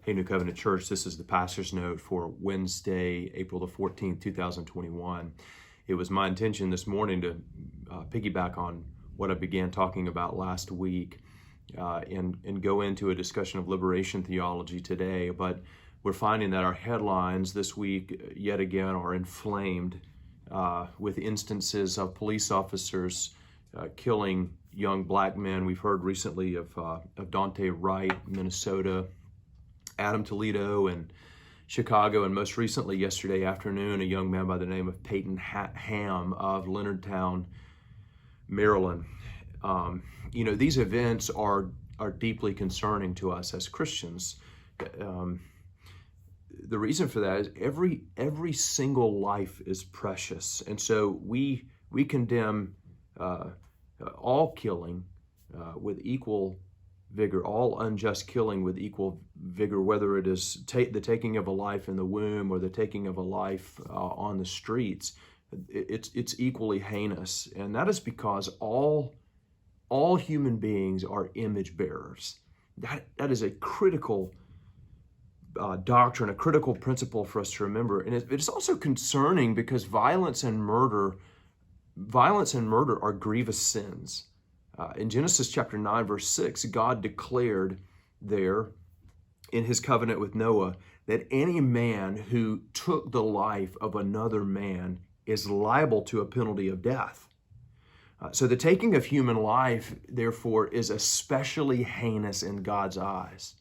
Hey, New Covenant Church, this is the pastor's note for Wednesday, April the 14th, 2021. It was my intention this morning to piggyback on what I began talking about last week and go into a discussion of liberation theology today, but we're finding that our headlines this week, yet again, are inflamed with instances of police officers killing young black men. We've heard recently of Dante Wright, Minnesota, Adam Toledo in Chicago, and most recently yesterday afternoon, a young man by the name of Peyton Ham of Leonardtown, Maryland. These events are deeply concerning to us as Christians. The reason for that is every single life is precious, and so we condemn all killing with equal vigor, all unjust killing with equal vigor, whether it is the taking of a life in the womb or the taking of a life on the streets. It's equally heinous, and that is because all human beings are image bearers. That is a critical doctrine, a critical principle for us to remember, and it's also concerning because violence and murder are grievous sins. In Genesis chapter 9, verse 6, God declared there in his covenant with Noah that any man who took the life of another man is liable to a penalty of death. So the taking of human life, therefore, is especially heinous in God's eyes.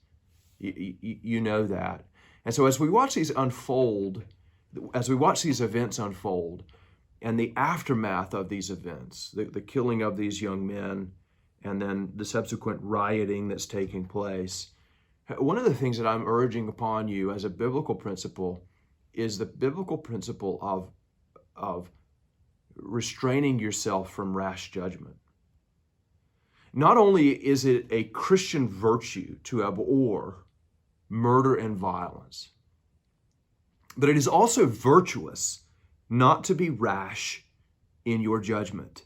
You know that. And so as we watch these events unfold, and the aftermath of these events, the killing of these young men, and then the subsequent rioting that's taking place, one of the things that I'm urging upon you as a biblical principle is the biblical principle of restraining yourself from rash judgment. Not only is it a Christian virtue to abhor murder and violence, but it is also virtuous not to be rash in your judgment.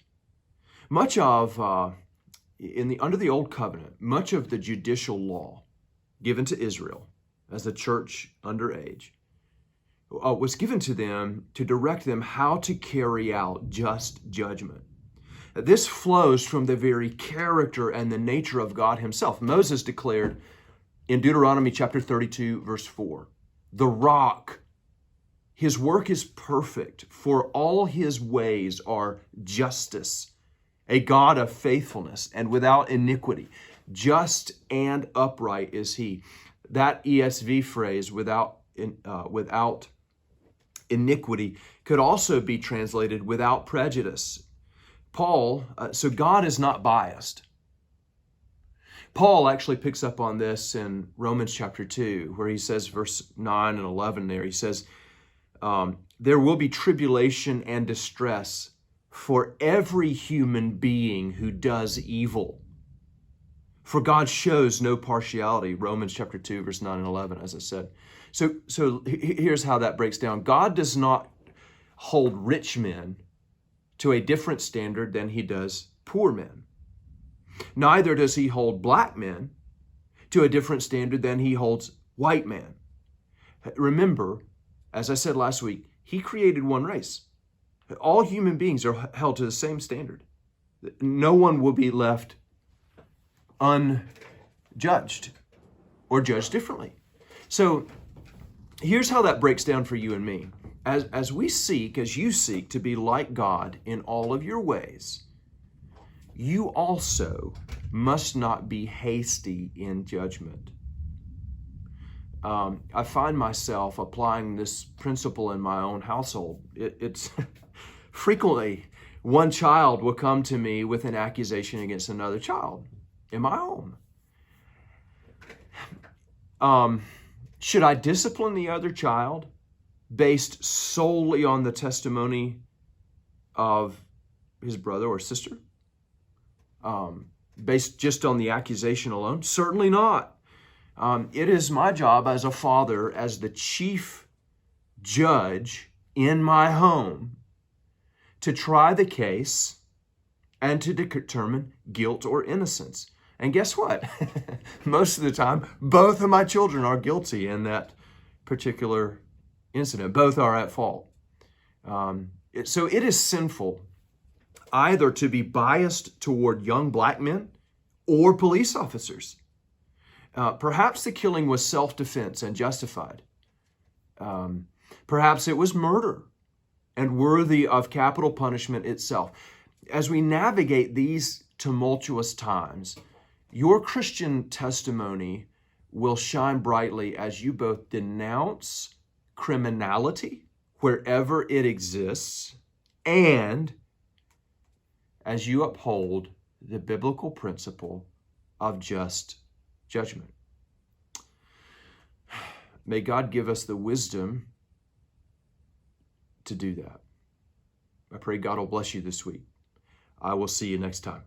Much of, under the Old Covenant, much of the judicial law given to Israel as the church underage was given to them to direct them how to carry out just judgment. This flows from the very character and the nature of God himself. Moses declared in Deuteronomy chapter 32, verse 4, "The rock, his work is perfect, for all his ways are justice, a God of faithfulness and without iniquity. Just and upright is he." That ESV phrase, without iniquity, could also be translated without prejudice. So God is not biased. Paul actually picks up on this in Romans chapter 2, where he says, verse 9 and 11 there, he says, there will be tribulation and distress for every human being who does evil. For God shows no partiality. Romans chapter 2, verse 9 and 11, as I said. So here's how that breaks down. God does not hold rich men to a different standard than he does poor men. Neither does he hold black men to a different standard than he holds white men. Remember, as I said last week, he created one race. All human beings are held to the same standard. No one will be left unjudged or judged differently. So here's how that breaks down for you and me. As you seek to be like God in all of your ways, you also must not be hasty in judgment. I find myself applying this principle in my own household. It's frequently one child will come to me with an accusation against another child in my home. Should I discipline the other child based solely on the testimony of his brother or sister? Based just on the accusation alone? Certainly not. It is my job as a father, as the chief judge in my home, to try the case and to determine guilt or innocence. And guess what? Most of the time, both of my children are guilty in that particular incident. Both are at fault. So it is sinful either to be biased toward young black men or police officers. Perhaps the killing was self-defense and justified. Perhaps it was murder and worthy of capital punishment itself. As we navigate these tumultuous times, your Christian testimony will shine brightly as you both denounce criminality wherever it exists and as you uphold the biblical principle of just judgment. May God give us the wisdom to do that. I pray God will bless you this week. I will see you next time.